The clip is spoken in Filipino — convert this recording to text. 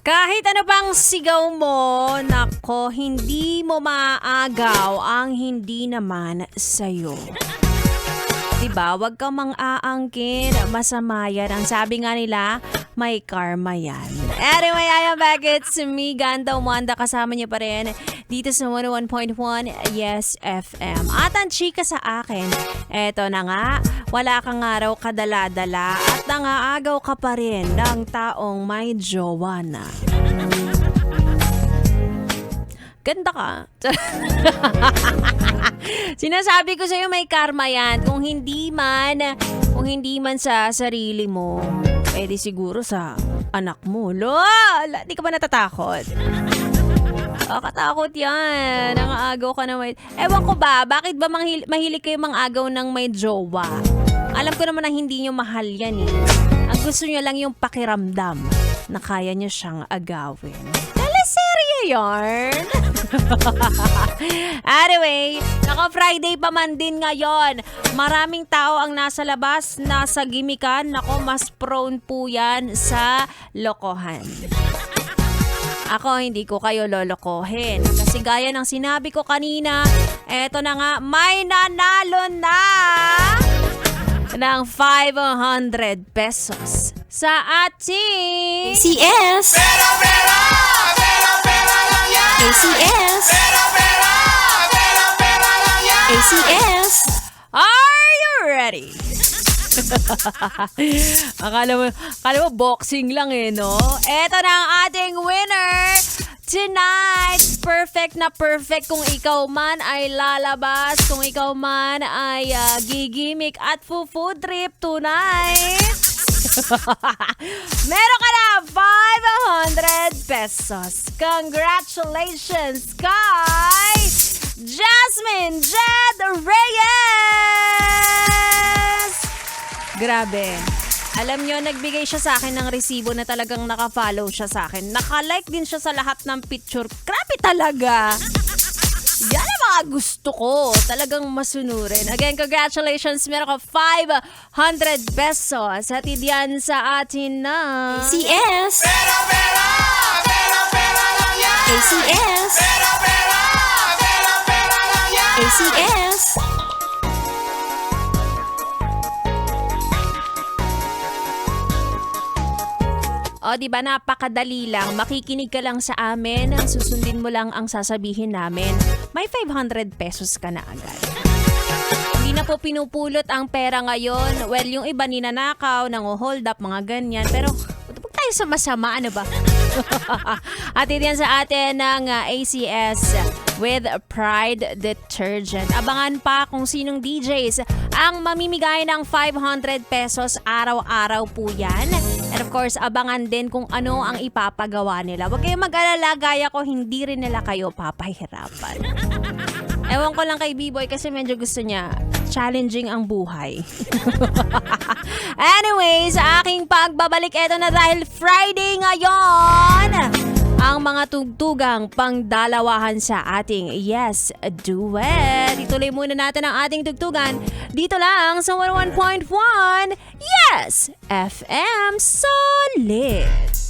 Kahit ano pang sigaw mo, nako, hindi mo maaagaw ang hindi naman sa'yo. Diba? Huwag kang mang-aangkin. Masama yan. Ang sabi nga nila, may karma yan. Anyway, I am back. It's me, Ganda Umanda. Kasama niyo pa rin dito sa 101.1 Yes FM. At ang chika sa akin, eto na nga, wala kang araw kadala-dala at nangaagaw ka pa rin ng taong may jowa na. Ganda ka. Sinasabi ko sa'yo may karma yan. Kung hindi man sa sarili mo, di siguro sa anak mo. Lola, di ka ba natatakot? Katakot yan. Nangaagaw ka na may... Ewan ko ba, bakit ba mahilig kayo mang-agaw ng may jowa? Alam ko naman na hindi nyo mahal yan eh. Ang gusto nyo lang yung pakiramdam na kaya nyo siyang agawin. Teleserye yarn! Anyway, naka-Friday pa man din ngayon. Maraming tao ang nasa labas, nasa gimikan. Nako, mas prone po yan sa lokohan. Ako, hindi ko kayo lolokohin. Kasi gaya ng sinabi ko kanina, eto na nga, may nanalo na ng 500 pesos sa ating ACS! Pera lang yan! ACS! Pera lang yan! ACS! Are you ready? Akala mo boxing lang eh, no? Eto na ang ating winner tonight. Perfect na perfect kung ikaw man ay lalabas, kung ikaw man ay gigimik at food trip tonight. Meron ka na 500 pesos. Congratulations kay Jasmine Jed Reyes! Grabe. Alam nyo, nagbigay siya sa akin ng resibo na talagang naka-follow siya sa akin. Naka-like din siya sa lahat ng picture. Grabe talaga. Yan ang mga gusto ko. Talagang masunurin. Again, congratulations. Meron ka 500 pesos. Hatid yan sa atin na ACS! Pera lang yan! ACS! Pera lang yan! ACS! O, diba, napakadali lang. Makikinig ka lang sa amin. Susundin mo lang ang sasabihin namin. May 500 pesos ka na agad. Hindi na po pinupulot ang pera ngayon. Well, yung iba ninanakaw, nango-hold up, mga ganyan. Pero, huwag tayo sa masama, ano ba? At yan sa atin ng ACS with Pride Detergent. Abangan pa kung sinong DJs ang mamimigay ng 500 pesos araw-araw po yan. And of course, abangan din kung ano ang ipapagawa nila. Huwag kayong mag-alala, gaya ko, hindi rin nila kayo papahirapan. Ewan ko lang kay B-Boy kasi medyo gusto niya challenging ang buhay. Anyways, sa aking pagbabalik, eto na dahil Friday ngayon, ang mga tugtugang pangdalawahan sa ating Yes Duet. Ituloy muna natin ang ating tugtugan dito lang sa 101.1 Yes FM Solid.